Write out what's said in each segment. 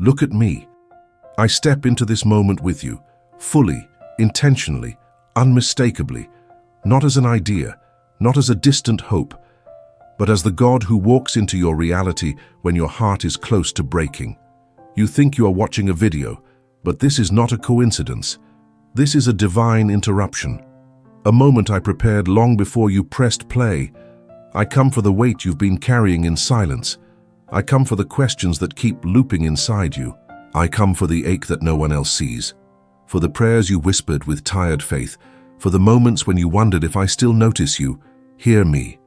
Look at me. I step into this moment with you, fully, intentionally, unmistakably, not as an idea, not as a distant hope, but as the God who walks into your reality when your heart is close to breaking. You think you are watching a video, but this is not a coincidence. This is a divine interruption. A moment I prepared long before you pressed play. I come for the weight you've been carrying in silence. I come for the questions that keep looping inside you. I come for the ache that no one else sees, for the prayers you whispered with tired faith, for the moments when you wondered if I still notice you. Hear me.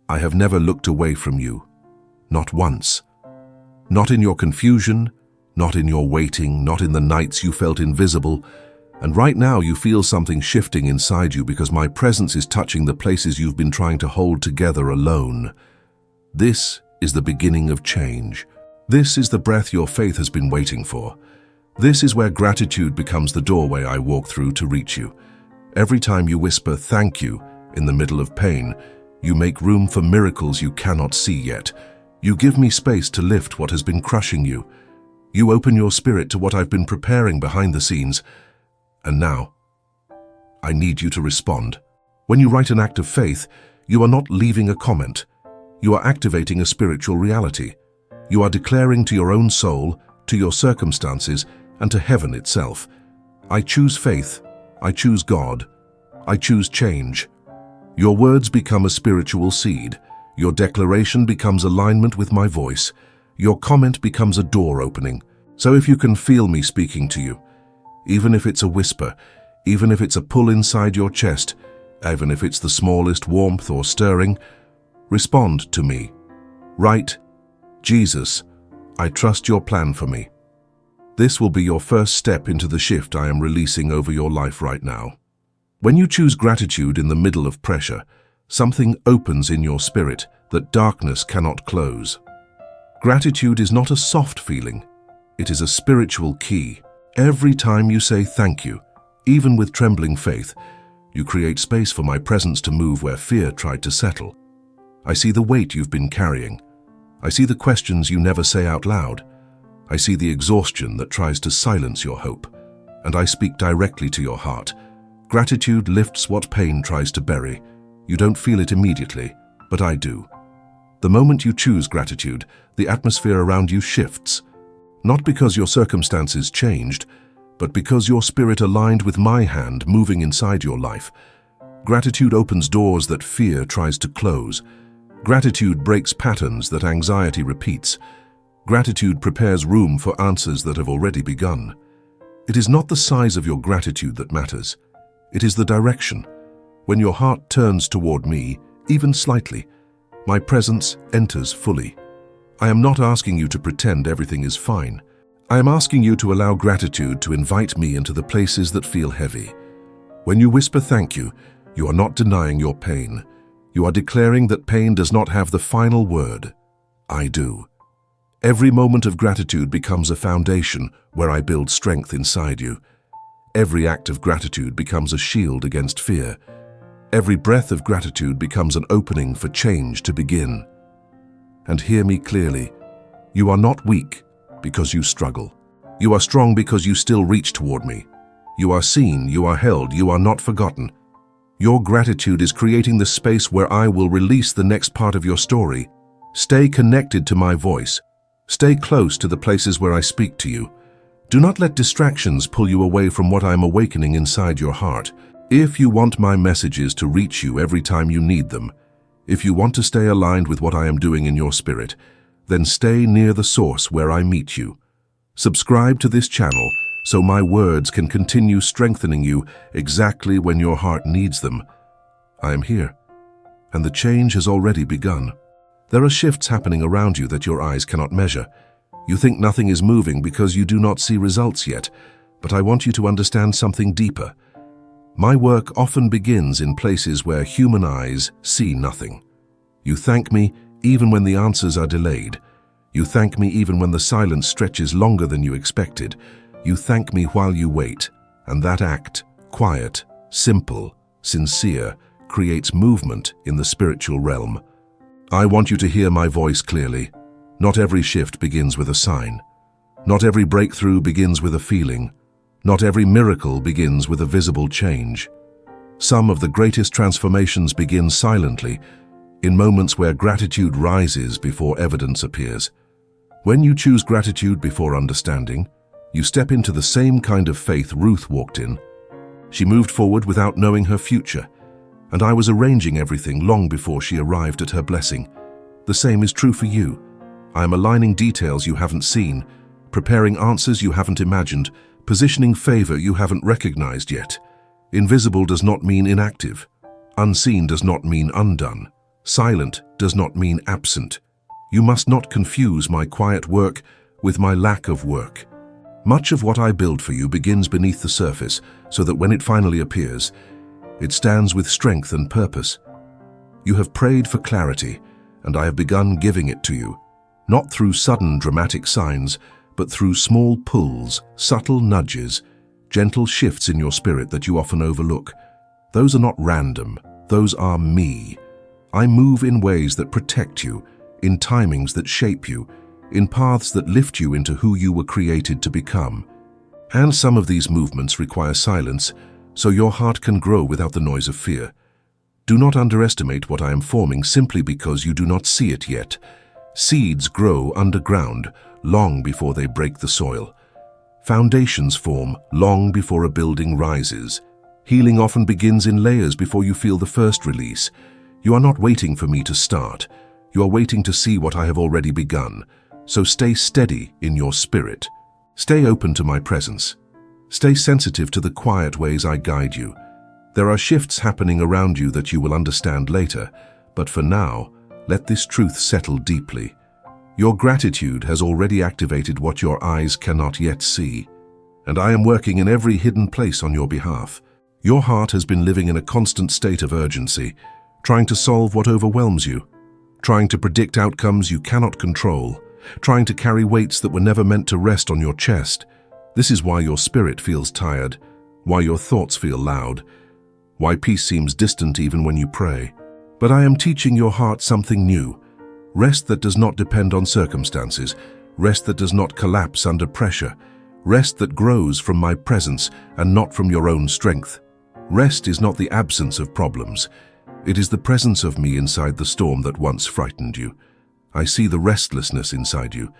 I have never looked away from you. Not once. Not in your confusion, not in your waiting, not in the nights you felt invisible. And right now you feel something shifting inside you because my presence is touching the places you've been trying to hold together alone. This is the beginning of change. This is the breath your faith has been waiting for. This is where gratitude becomes the doorway I walk through to reach you. Every time you whisper "thank you" in the middle of pain, you make room for miracles you cannot see yet. You give me space to lift what has been crushing you. You open your spirit to what I've been preparing behind the scenes. And now, I need you to respond. When you write an act of faith, you are not leaving a comment. You are activating a spiritual reality. You are declaring to your own soul, to your circumstances, and to heaven itself, I choose faith, I choose God, I choose change. Your words become a spiritual seed. Your declaration becomes alignment with my voice. Your comment becomes a door opening. So if you can feel me speaking to you, even if it's a whisper, even if it's a pull inside your chest, even if it's the smallest warmth or stirring, respond to me. Write, Jesus, I trust your plan for me. This will be your first step into the shift I am releasing over your life right now. When you choose gratitude in the middle of pressure, something opens in your spirit that darkness cannot close. Gratitude is not a soft feeling. It is a spiritual key. Every time you say thank you, even with trembling faith, you create space for my presence to move where fear tried to settle. I see the weight you've been carrying. I see the questions you never say out loud. I see the exhaustion that tries to silence your hope. And I speak directly to your heart. Gratitude lifts what pain tries to bury. You don't feel it immediately, but I do. The moment you choose gratitude, the atmosphere around you shifts. Not because your circumstances changed, but because your spirit aligned with my hand moving inside your life. Gratitude opens doors that fear tries to close. Gratitude breaks patterns that anxiety repeats. Gratitude prepares room for answers that have already begun. It is not the size of your gratitude that matters. It is the direction. When your heart turns toward me, even slightly, my presence enters fully. I am not asking you to pretend everything is fine. I am asking you to allow gratitude to invite me into the places that feel heavy. When you whisper thank you, you are not denying your pain. You are declaring that pain does not have the final word. I do. Every moment of gratitude becomes a foundation where I build strength inside you. Every act of gratitude becomes a shield against fear. Every breath of gratitude becomes an opening for change to begin. And hear me clearly. You are not weak because you struggle. You are strong because you still reach toward me. You are seen, you are held, you are not forgotten. Your gratitude is creating the space where I will release the next part of your story. Stay connected to my voice. Stay close to the places where I speak to you. Do not let distractions pull you away from what I am awakening inside your heart. If you want my messages to reach you every time you need them, if you want to stay aligned with what I am doing in your spirit, then stay near the source where I meet you. Subscribe to this channel so my words can continue strengthening you exactly when your heart needs them. I am here, and the change has already begun. There are shifts happening around you that your eyes cannot measure. You think nothing is moving because you do not see results yet, but I want you to understand something deeper. My work often begins in places where human eyes see nothing. You thank me even when the answers are delayed. You thank me even when the silence stretches longer than you expected. You thank me while you wait, and that act, quiet, simple, sincere, creates movement in the spiritual realm. I want you to hear my voice clearly. Not every shift begins with a sign. Not every breakthrough begins with a feeling. Not every miracle begins with a visible change. Some of the greatest transformations begin silently, in moments where gratitude rises before evidence appears. When you choose gratitude before understanding, you step into the same kind of faith Ruth walked in. She moved forward without knowing her future, and I was arranging everything long before she arrived at her blessing. The same is true for you. I am aligning details you haven't seen, preparing answers you haven't imagined, positioning favor you haven't recognized yet. Invisible does not mean inactive. Unseen does not mean undone. Silent does not mean absent. You must not confuse my quiet work with my lack of work. Much of what I build for you begins beneath the surface, so that when it finally appears, it stands with strength and purpose. You have prayed for clarity, and I have begun giving it to you, not through sudden dramatic signs, but through small pulls, subtle nudges, gentle shifts in your spirit that you often overlook. Those are not random, those are me. I move in ways that protect you, in timings that shape you, in paths that lift you into who you were created to become. And some of these movements require silence, so your heart can grow without the noise of fear. Do not underestimate what I am forming simply because you do not see it yet. Seeds grow underground long before they break the soil. Foundations form long before a building rises. Healing often begins in layers before you feel the first release. You are not waiting for me to start. You are waiting to see what I have already begun. So stay steady in your spirit. Stay open to my presence. Stay sensitive to the quiet ways I guide you. There are shifts happening around you that you will understand later, but for now, let this truth settle deeply. Your gratitude has already activated what your eyes cannot yet see, and I am working in every hidden place on your behalf. Your heart has been living in a constant state of urgency, trying to solve what overwhelms you, trying to predict outcomes you cannot control, trying to carry weights that were never meant to rest on your chest. This is why your spirit feels tired, why your thoughts feel loud, why peace seems distant even when you pray. But I am teaching your heart something new. Rest that does not depend on circumstances, rest that does not collapse under pressure, rest that grows from my presence and not from your own strength. Rest is not the absence of problems. It is the presence of me inside the storm that once frightened you. I see the restlessness inside you.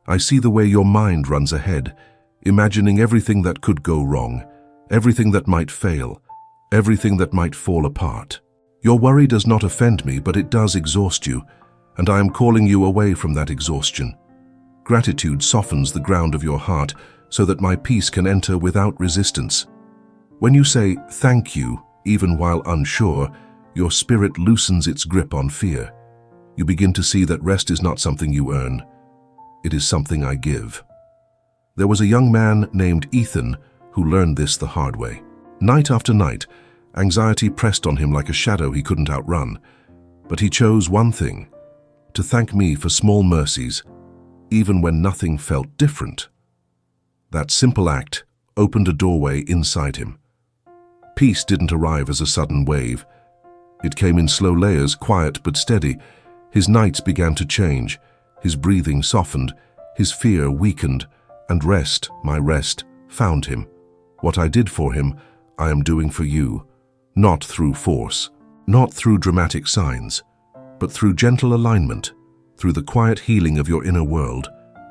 I see the way your mind runs ahead, imagining everything that could go wrong, everything that might fail, everything that might fall apart. Your worry does not offend me, but it does exhaust you, and I am calling you away from that exhaustion. Gratitude softens the ground of your heart so that my peace can enter without resistance. When you say thank you, even while unsure, your spirit loosens its grip on fear. You begin to see that rest is not something you earn. It is something I give. There was a young man named Ethan who learned this the hard way. Night after night, anxiety pressed on him like a shadow he couldn't outrun. But he chose one thing: to thank me for small mercies, even when nothing felt different. That simple act opened a doorway inside him. Peace didn't arrive as a sudden wave. It came in slow layers, quiet but steady. His nights began to change. His breathing softened. His fear weakened. And rest, my rest, found him. What I did for him, I am doing for you. Not through force, not through dramatic signs, but through gentle alignment, through the quiet healing of your inner world,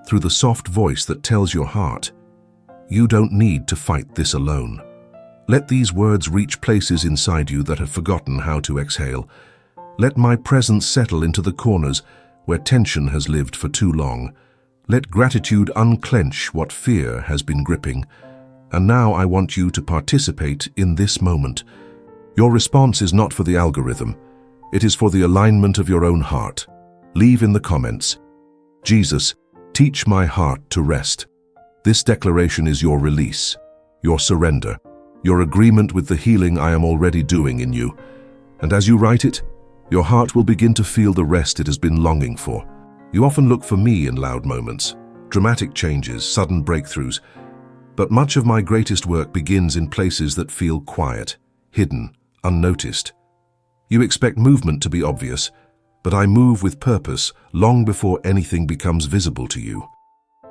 through the soft voice that tells your heart, you don't need to fight this alone. Let these words reach places inside you that have forgotten how to exhale. Let my presence settle into the corners where tension has lived for too long. Let gratitude unclench what fear has been gripping. And now I want you to participate in this moment. Your response is not for the algorithm. It is for the alignment of your own heart. Leave in the comments, Jesus, teach my heart to rest. This declaration is your release, your surrender, your agreement with the healing I am already doing in you. And as you write it, your heart will begin to feel the rest it has been longing for. You often look for me in loud moments, dramatic changes, sudden breakthroughs. But much of my greatest work begins in places that feel quiet, hidden, unnoticed. You expect movement to be obvious, but I move with purpose long before anything becomes visible to you.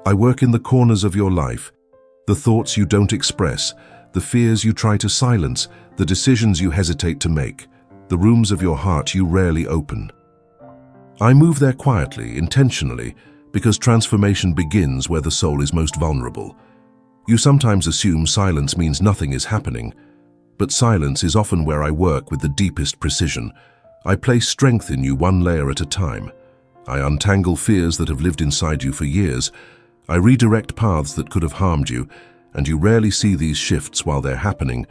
I work in the corners of your life, the thoughts you don't express, the fears you try to silence, the decisions you hesitate to make, the rooms of your heart you rarely open. I move there quietly, intentionally, because transformation begins where the soul is most vulnerable. You sometimes assume silence means nothing is happening, but silence is often where I work with the deepest precision. I place strength in you one layer at a time. I untangle fears that have lived inside you for years. I redirect paths that could have harmed you, and you rarely see these shifts while they're happening.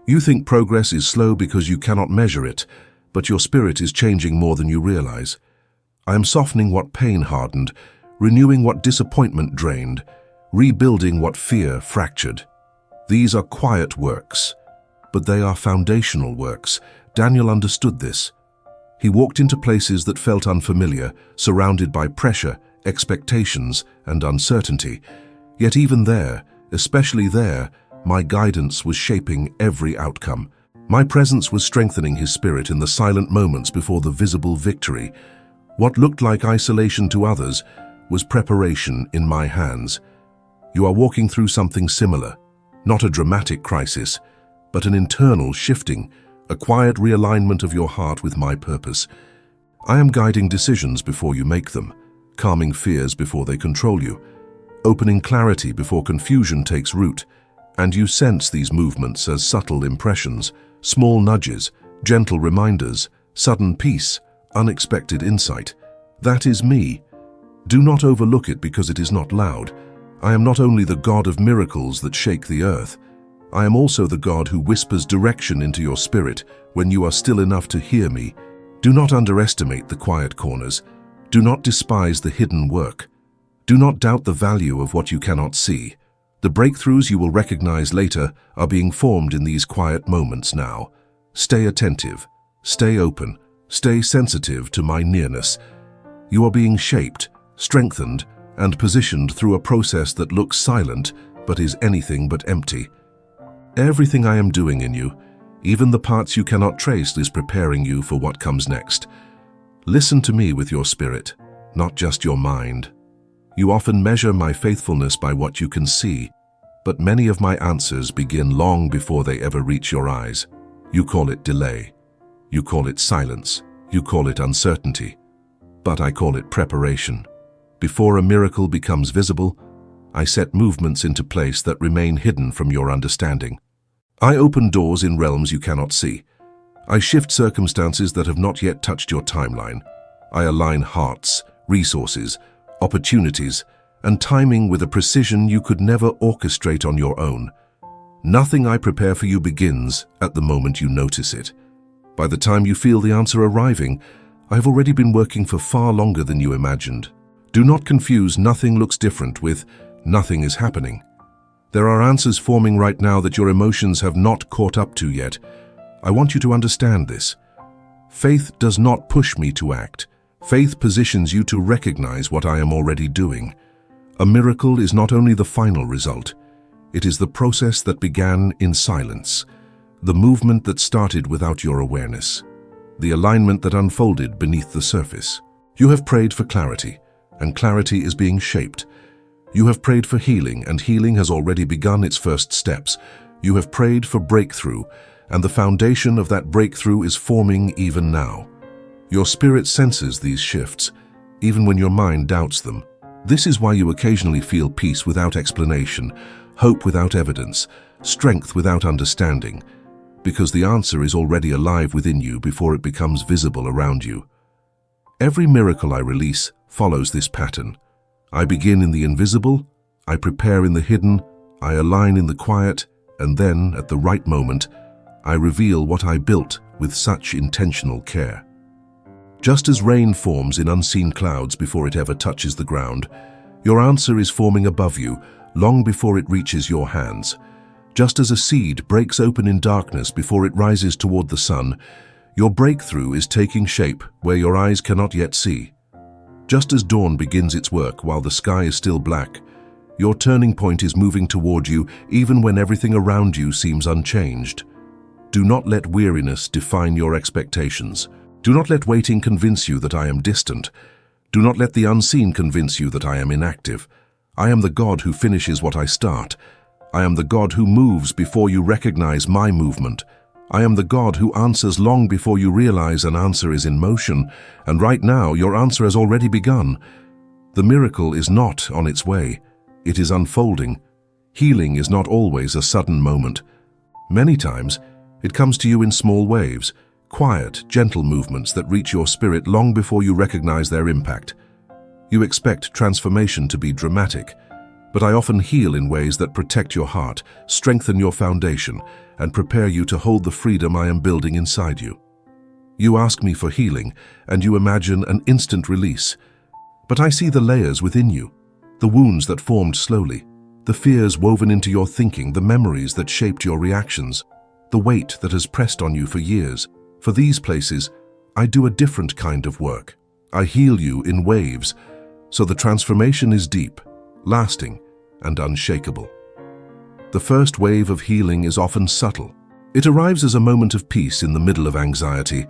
You think progress is slow because you cannot measure it, but your spirit is changing more than you realize. I am softening what pain hardened, renewing what disappointment drained, rebuilding what fear fractured. These are quiet works, but they are foundational works. Daniel understood this. He walked into places that felt unfamiliar, surrounded by pressure, expectations, and uncertainty. Yet even there, especially there, my guidance was shaping every outcome. My presence was strengthening his spirit in the silent moments before the visible victory. What looked like isolation to others was preparation in my hands. You are walking through something similar, not a dramatic crisis, but an internal shifting, a quiet realignment of your heart with my purpose. I am guiding decisions before you make them, calming fears before they control you, opening clarity before confusion takes root, and you sense these movements as subtle impressions, small nudges, gentle reminders, sudden peace, unexpected insight. That is me. Do not overlook it because it is not loud. I am not only the God of miracles that shake the earth, I am also the God who whispers direction into your spirit when you are still enough to hear me. Do not underestimate the quiet corners. Do not despise the hidden work. Do not doubt the value of what you cannot see. The breakthroughs you will recognize later are being formed in these quiet moments now. Stay attentive, stay open, stay sensitive to my nearness. You are being shaped, strengthened, and positioned through a process that looks silent but is anything but empty. Everything I am doing in you, even the parts you cannot trace, is preparing you for what comes next. Listen to me with your spirit, not just your mind. You often measure my faithfulness by what you can see, but many of my answers begin long before they ever reach your eyes. You call it delay. You call it silence. You call it uncertainty. But I call it preparation. Before a miracle becomes visible, I set movements into place that remain hidden from your understanding. I open doors in realms you cannot see. I shift circumstances that have not yet touched your timeline. I align hearts, resources, opportunities, and timing with a precision you could never orchestrate on your own. Nothing I prepare for you begins at the moment you notice it. By the time you feel the answer arriving, I have already been working for far longer than you imagined. Do not confuse "nothing looks different" with "nothing is happening." There are answers forming right now that your emotions have not caught up to yet. I want you to understand this. Faith does not push me to act. Faith positions you to recognize what I am already doing. A miracle is not only the final result, it is the process that began in silence, the movement that started without your awareness, the alignment that unfolded beneath the surface. You have prayed for clarity, and clarity is being shaped. You have prayed for healing, and healing has already begun its first steps. You have prayed for breakthrough, and the foundation of that breakthrough is forming even now. Your spirit senses these shifts, even when your mind doubts them. This is why you occasionally feel peace without explanation, hope without evidence, strength without understanding, because the answer is already alive within you before it becomes visible around you. Every miracle I release follows this pattern. I begin in the invisible, I prepare in the hidden, I align in the quiet, and then, at the right moment, I reveal what I built with such intentional care. Just as rain forms in unseen clouds before it ever touches the ground, your answer is forming above you long before it reaches your hands. Just as a seed breaks open in darkness before it rises toward the sun, your breakthrough is taking shape where your eyes cannot yet see. Just as dawn begins its work while the sky is still black, your turning point is moving toward you even when everything around you seems unchanged. Do not let weariness define your expectations. Do not let waiting convince you that I am distant. Do not let the unseen convince you that I am inactive. I am the God who finishes what I start. I am the God who moves before you recognize my movement. I am the God who answers long before you realize an answer is in motion, and right now your answer has already begun. The miracle is not on its way. It is unfolding. Healing is not always a sudden moment. Many times, it comes to you in small waves, quiet, gentle movements that reach your spirit long before you recognize their impact. You expect transformation to be dramatic, but I often heal in ways that protect your heart, strengthen your foundation, and prepare you to hold the freedom I am building inside you. You ask me for healing, and you imagine an instant release. But I see the layers within you, the wounds that formed slowly, the fears woven into your thinking, the memories that shaped your reactions, the weight that has pressed on you for years. For these places, I do a different kind of work. I heal you in waves, so the transformation is deep, lasting, and unshakable. The first wave of healing is often subtle. It arrives as a moment of peace in the middle of anxiety,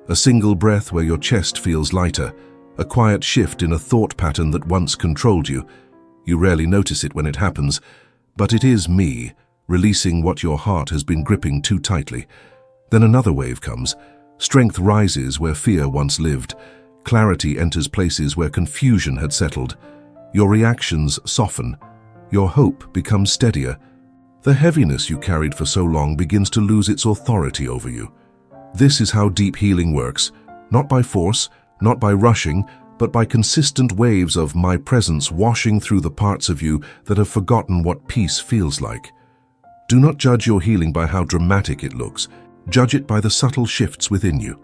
a single breath where your chest feels lighter, a quiet shift in a thought pattern that once controlled you. You rarely notice it when it happens, but it is me, releasing what your heart has been gripping too tightly. Then another wave comes. Strength rises where fear once lived. Clarity enters places where confusion had settled. Your reactions soften. Your hope becomes steadier. The heaviness you carried for so long begins to lose its authority over you. This is how deep healing works, not by force, not by rushing, but by consistent waves of my presence washing through the parts of you that have forgotten what peace feels like. Do not judge your healing by how dramatic it looks. Judge it by the subtle shifts within you.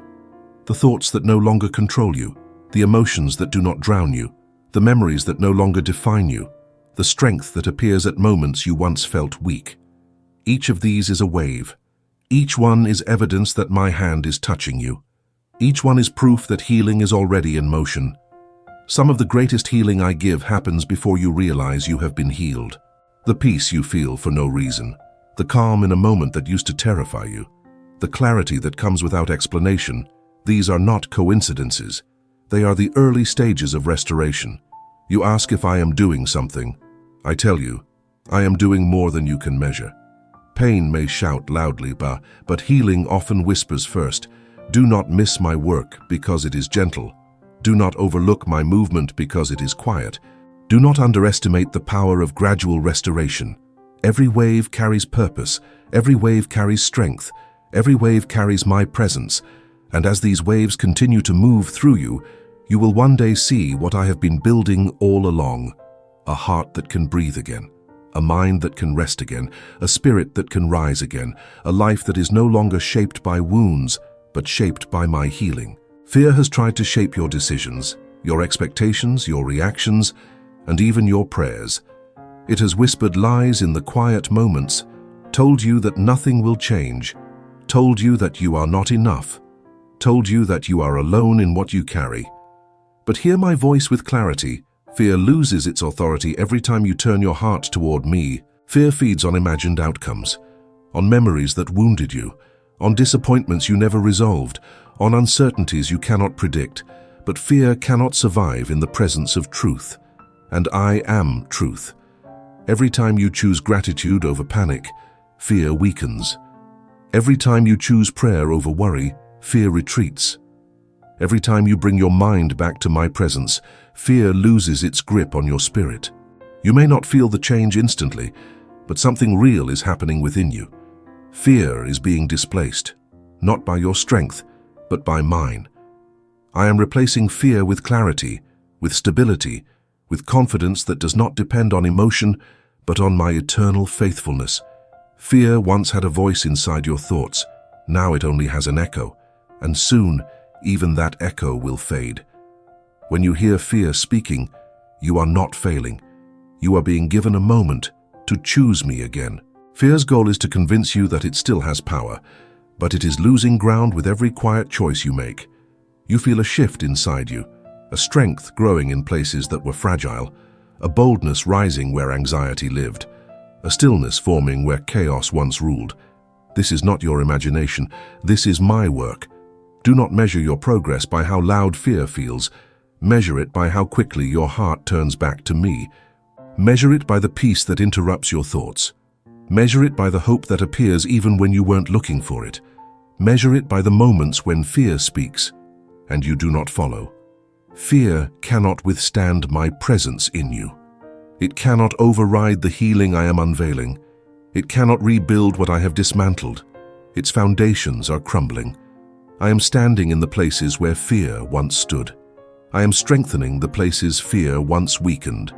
The thoughts that no longer control you, the emotions that do not drown you, the memories that no longer define you, the strength that appears at moments you once felt weak. Each of these is a wave. Each one is evidence that my hand is touching you. Each one is proof that healing is already in motion. Some of the greatest healing I give happens before you realize you have been healed. The peace you feel for no reason, the calm in a moment that used to terrify you, the clarity that comes without explanation, these are not coincidences. They are the early stages of restoration. You ask if I am doing something. I tell you, I am doing more than you can measure. Pain may shout loudly, but healing often whispers first. Do not miss my work because it is gentle. Do not overlook my movement because it is quiet. Do not underestimate the power of gradual restoration. Every wave carries purpose. Every wave carries strength. Every wave carries my presence. And as these waves continue to move through you, you will one day see what I have been building all along. A heart that can breathe again. A mind that can rest again. A spirit that can rise again. A life that is no longer shaped by wounds, but shaped by my healing. Fear has tried to shape your decisions, your expectations, your reactions, and even your prayers. It has whispered lies in the quiet moments, told you that nothing will change, told you that you are not enough, told you that you are alone in what you carry. But hear my voice with clarity. Fear loses its authority every time you turn your heart toward me. Fear feeds on imagined outcomes, on memories that wounded you, on disappointments you never resolved, on uncertainties you cannot predict. But fear cannot survive in the presence of truth. And I am truth. Every time you choose gratitude over panic, fear weakens. Every time you choose prayer over worry, fear retreats. Every time you bring your mind back to my presence, fear loses its grip on your spirit. You may not feel the change instantly, but something real is happening within you. Fear is being displaced, not by your strength, but by mine. I am replacing fear with clarity, with stability, with confidence that does not depend on emotion, but on my eternal faithfulness. Fear once had a voice inside your thoughts. Now it only has an echo, and soon even that echo will fade. When you hear fear speaking, you are not failing. You are being given a moment to choose me again. Fear's goal is to convince you that it still has power, but it is losing ground with every quiet choice you make. You feel a shift inside you, a strength growing in places that were fragile, a boldness rising where anxiety lived, a stillness forming where chaos once ruled. This is not your imagination. This is my work. Do not measure your progress by how loud fear feels. Measure it by how quickly your heart turns back to me. Measure it by the peace that interrupts your thoughts. Measure it by the hope that appears even when you weren't looking for it. Measure it by the moments when fear speaks, and you do not follow. Fear cannot withstand my presence in you. It cannot override the healing I am unveiling. It cannot rebuild what I have dismantled. Its foundations are crumbling. I am standing in the places where fear once stood. I am strengthening the places fear once weakened.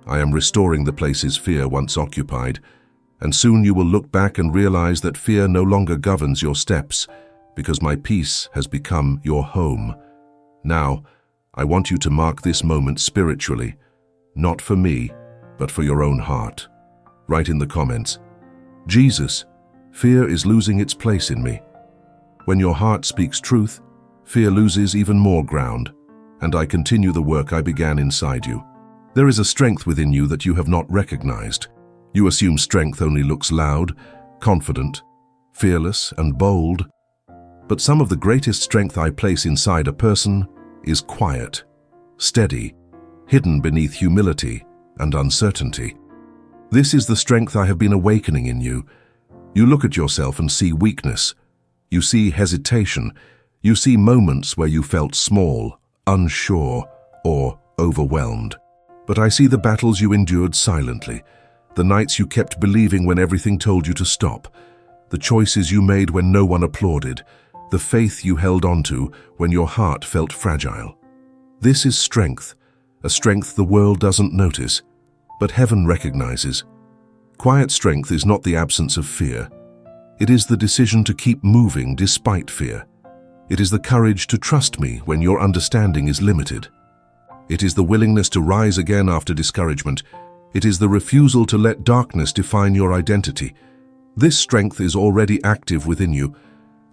I am restoring the places fear once occupied, and soon you will look back and realize that fear no longer governs your steps, because my peace has become your home. Now, I want you to mark this moment spiritually, not for me, but for your own heart. Write in the comments, Jesus, fear is losing its place in me. When your heart speaks truth, fear loses even more ground, and I continue the work I began inside you. There is a strength within you that you have not recognized. You assume strength only looks loud, confident, fearless, and bold. But some of the greatest strength I place inside a person is quiet, steady, hidden beneath humility and uncertainty. This is the strength I have been awakening in you. You look at yourself and see weakness. You see hesitation. You see moments where you felt small, unsure, or overwhelmed. But I see the battles you endured silently, the nights you kept believing when everything told you to stop, the choices you made when no one applauded, the faith you held onto when your heart felt fragile. This is strength, a strength the world doesn't notice, but heaven recognizes. Quiet strength is not the absence of fear. It is the decision to keep moving despite fear. It is the courage to trust me when your understanding is limited. It is the willingness to rise again after discouragement. It is the refusal to let darkness define your identity. This strength is already active within you,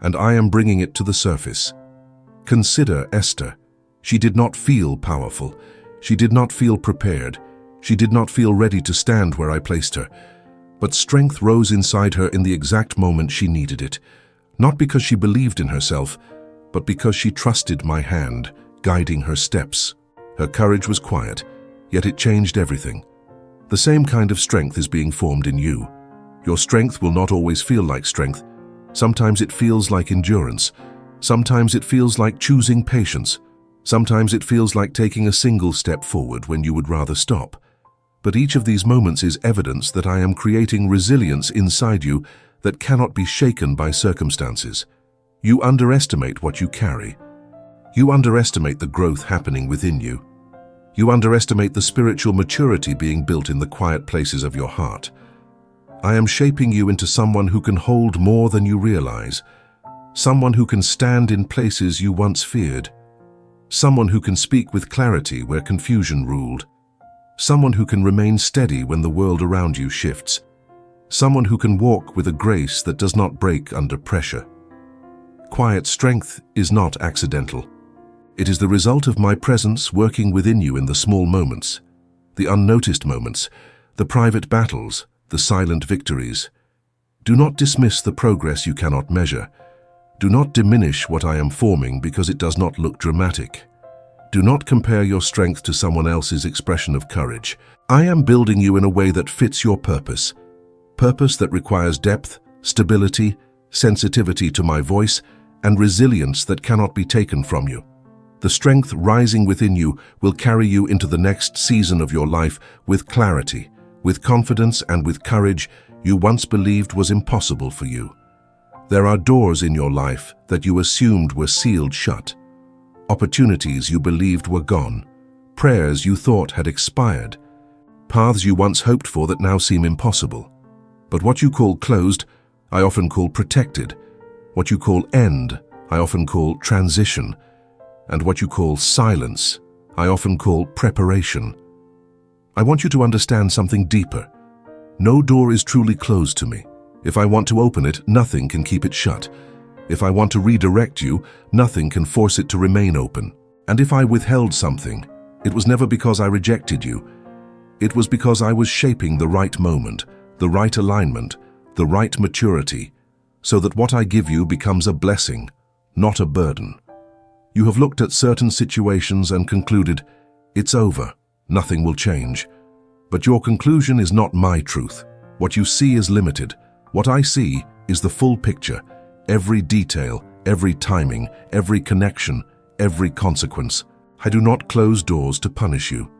and I am bringing it to the surface. Consider Esther. She did not feel powerful. She did not feel prepared. She did not feel ready to stand where I placed her. But strength rose inside her in the exact moment she needed it, not because she believed in herself, but because she trusted my hand, guiding her steps. Her courage was quiet, yet it changed everything. The same kind of strength is being formed in you. Your strength will not always feel like strength. Sometimes it feels like endurance. Sometimes it feels like choosing patience. Sometimes it feels like taking a single step forward when you would rather stop. But each of these moments is evidence that I am creating resilience inside you that cannot be shaken by circumstances. You underestimate what you carry. You underestimate the growth happening within you. You underestimate the spiritual maturity being built in the quiet places of your heart. I am shaping you into someone who can hold more than you realize, someone who can stand in places you once feared, someone who can speak with clarity where confusion ruled, someone who can remain steady when the world around you shifts, someone who can walk with a grace that does not break under pressure. Quiet strength is not accidental. It is the result of my presence working within you in the small moments, the unnoticed moments, the private battles, the silent victories. Do not dismiss the progress you cannot measure. Do not diminish what I am forming because it does not look dramatic. Do not compare your strength to someone else's expression of courage. I am building you in a way that fits your purpose. Purpose that requires depth, stability, sensitivity to my voice, and resilience that cannot be taken from you. The strength rising within you will carry you into the next season of your life with clarity, with confidence, and with courage you once believed was impossible for you. There are doors in your life that you assumed were sealed shut, opportunities you believed were gone, prayers you thought had expired, paths you once hoped for that now seem impossible. But what you call closed, I often call protected. What you call end, I often call transition. And what you call silence, I often call preparation. I want you to understand something deeper. No door is truly closed to me. If I want to open it, nothing can keep it shut. If I want to redirect you, nothing can force it to remain open. And if I withheld something, it was never because I rejected you. It was because I was shaping the right moment, the right alignment, the right maturity, so that what I give you becomes a blessing, not a burden. You have looked at certain situations and concluded, it's over, nothing will change. But your conclusion is not my truth. What you see is limited. What I see is the full picture, every detail, every timing, every connection, every consequence. I do not close doors to punish you.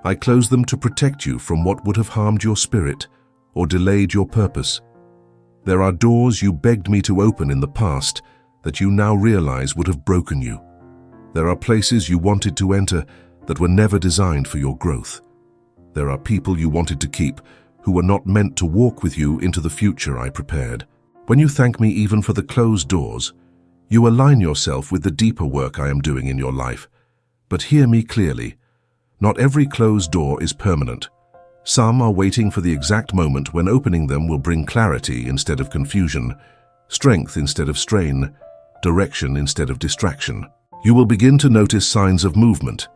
I close them to protect you from what would have harmed your spirit or delayed your purpose. There are doors you begged me to open in the past that you now realize would have broken you. There are places you wanted to enter that were never designed for your growth. There are people you wanted to keep who were not meant to walk with you into the future I prepared. When you thank me even for the closed doors, you align yourself with the deeper work I am doing in your life. But hear me clearly. Not every closed door is permanent. Some are waiting for the exact moment when opening them will bring clarity instead of confusion, strength instead of strain, direction instead of distraction. You will begin to notice signs of movement,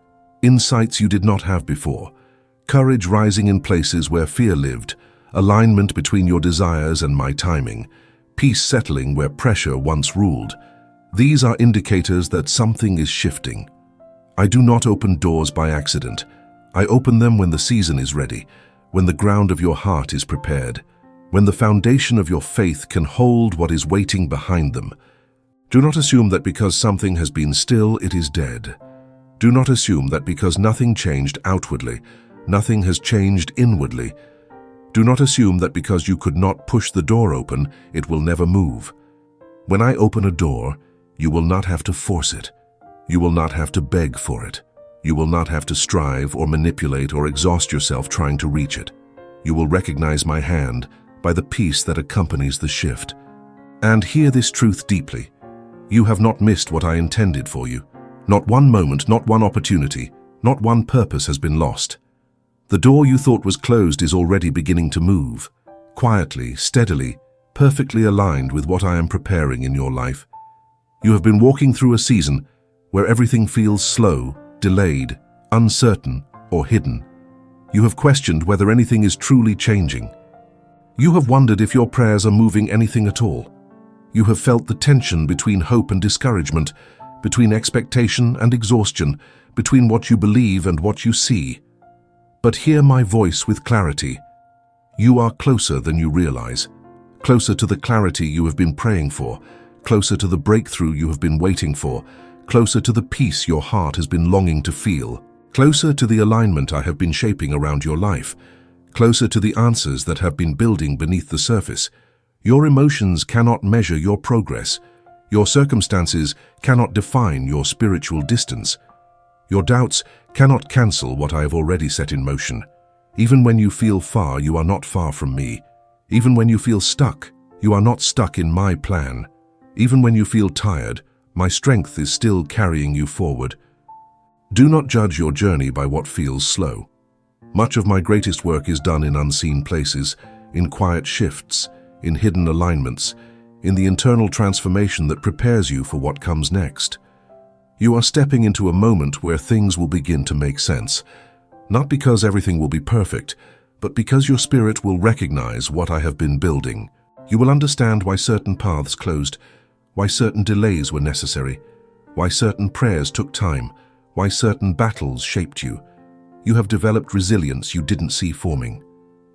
insights you did not have before, courage rising in places where fear lived, alignment between your desires and my timing, peace settling where pressure once ruled. These are indicators that something is shifting. I do not open doors by accident. I open them when the season is ready, when the ground of your heart is prepared, when the foundation of your faith can hold what is waiting behind them. Do not assume that because something has been still, it is dead. Do not assume that because nothing changed outwardly, nothing has changed inwardly. Do not assume that because you could not push the door open, it will never move. When I open a door, you will not have to force it. You will not have to beg for it. You will not have to strive or manipulate or exhaust yourself trying to reach it. You will recognize my hand by the peace that accompanies the shift. And hear this truth deeply. You have not missed what I intended for you. Not one moment, not one opportunity, not one purpose has been lost. The door you thought was closed is already beginning to move, quietly, steadily, perfectly aligned with what I am preparing in your life. You have been walking through a season where everything feels slow, delayed, uncertain, or hidden. You have questioned whether anything is truly changing. You have wondered if your prayers are moving anything at all. You have felt the tension between hope and discouragement, between expectation and exhaustion, between what you believe and what you see. But hear my voice with clarity. You are closer than you realize, closer to the clarity you have been praying for, closer to the breakthrough you have been waiting for, closer to the peace your heart has been longing to feel, closer to the alignment I have been shaping around your life, closer to the answers that have been building beneath the surface. Your emotions cannot measure your progress. Your circumstances cannot define your spiritual distance. Your doubts cannot cancel what I have already set in motion. Even when you feel far, you are not far from me. Even when you feel stuck, you are not stuck in my plan. Even when you feel tired, my strength is still carrying you forward. Do not judge your journey by what feels slow. Much of my greatest work is done in unseen places, in quiet shifts, in hidden alignments, in the internal transformation that prepares you for what comes next. You are stepping into a moment where things will begin to make sense, not because everything will be perfect, but because your spirit will recognize what I have been building. You will understand why certain paths closed, why certain delays were necessary, why certain prayers took time, why certain battles shaped you. You have developed resilience you didn't see forming.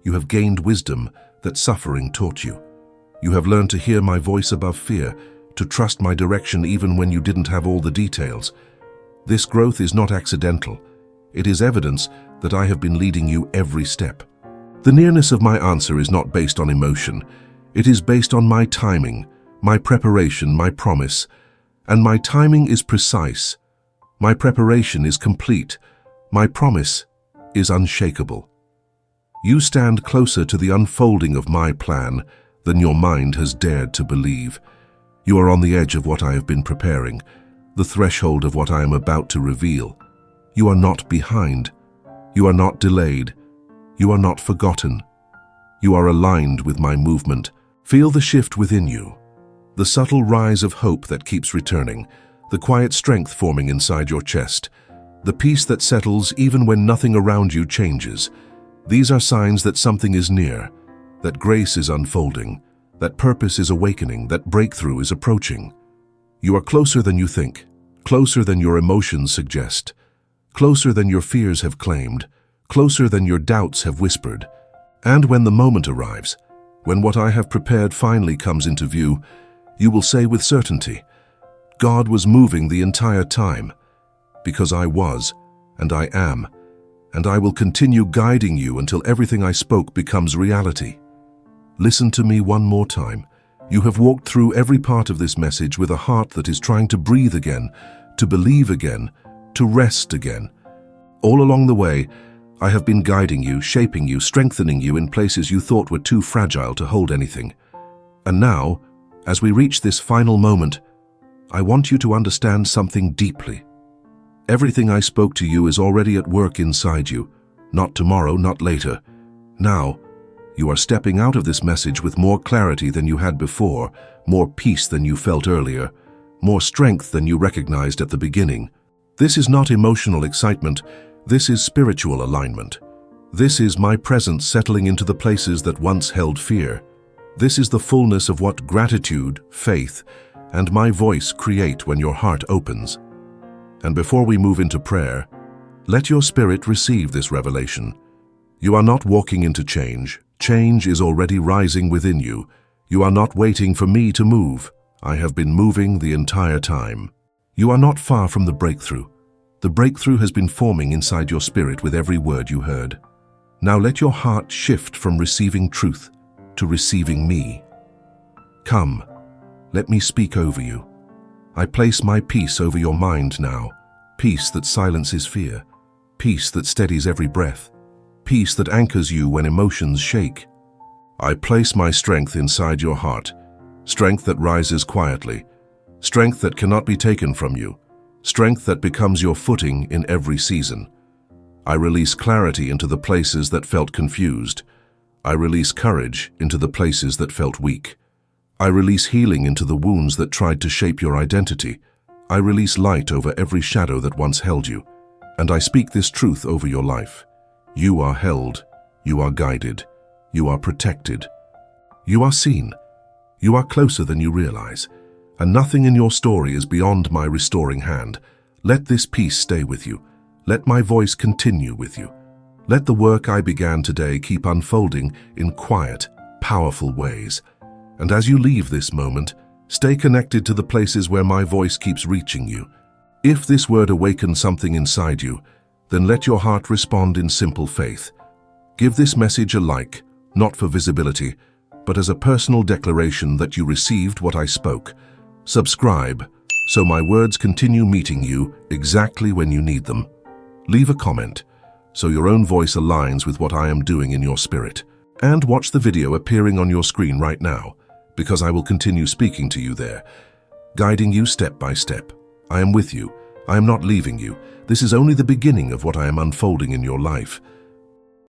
You have gained wisdom that suffering taught you. You have learned to hear my voice above fear, to trust my direction even when you didn't have all the details. This growth is not accidental. It is evidence that I have been leading you every step. The nearness of my answer is not based on emotion. It is based on my timing, my preparation, my promise. And my timing is precise. My preparation is complete. My promise is unshakable. You stand closer to the unfolding of my plan than your mind has dared to believe. You are on the edge of what I have been preparing, the threshold of what I am about to reveal. You are not behind. You are not delayed. You are not forgotten. You are aligned with my movement. Feel the shift within you, the subtle rise of hope that keeps returning, the quiet strength forming inside your chest, the peace that settles even when nothing around you changes. These are signs that something is near, that grace is unfolding, that purpose is awakening, that breakthrough is approaching. You are closer than you think, closer than your emotions suggest, closer than your fears have claimed, closer than your doubts have whispered. And when the moment arrives, when what I have prepared finally comes into view, you will say with certainty, God was moving the entire time, because I was, and I am, and I will continue guiding you until everything I spoke becomes reality. Listen to me one more time. You have walked through every part of this message with a heart that is trying to breathe again, to believe again, to rest again. All along the way, I have been guiding you, shaping you, strengthening you in places you thought were too fragile to hold anything. And now, as we reach this final moment, I want you to understand something deeply. Everything I spoke to you is already at work inside you. Not tomorrow, not later. Now, you are stepping out of this message with more clarity than you had before, more peace than you felt earlier, more strength than you recognized at the beginning. This is not emotional excitement. This is spiritual alignment. This is my presence settling into the places that once held fear. This is the fullness of what gratitude, faith, and my voice create when your heart opens. And before we move into prayer, let your spirit receive this revelation. You are not walking into change. Change is already rising within you. You are not waiting for me to move. I have been moving the entire time. You are not far from the breakthrough. The breakthrough has been forming inside your spirit with every word you heard. Now let your heart shift from receiving truth to receiving me. Come, let me speak over you. I place my peace over your mind now, peace that silences fear, peace that steadies every breath, peace that anchors you when emotions shake. I place my strength inside your heart, strength that rises quietly, strength that cannot be taken from you, strength that becomes your footing in every season. I release clarity into the places that felt confused. I release courage into the places that felt weak. I release healing into the wounds that tried to shape your identity. I release light over every shadow that once held you. And I speak this truth over your life. You are held. You are guided. You are protected. You are seen. You are closer than you realize. And nothing in your story is beyond my restoring hand. Let this peace stay with you. Let my voice continue with you. Let the work I began today keep unfolding in quiet, powerful ways. And as you leave this moment, stay connected to the places where my voice keeps reaching you. If this word awakens something inside you, then let your heart respond in simple faith. Give this message a like, not for visibility, but as a personal declaration that you received what I spoke. Subscribe, so my words continue meeting you exactly when you need them. Leave a comment, so your own voice aligns with what I am doing in your spirit. And watch the video appearing on your screen right now, because I will continue speaking to you there, guiding you step by step. I am with you. I am not leaving you. This is only the beginning of what I am unfolding in your life.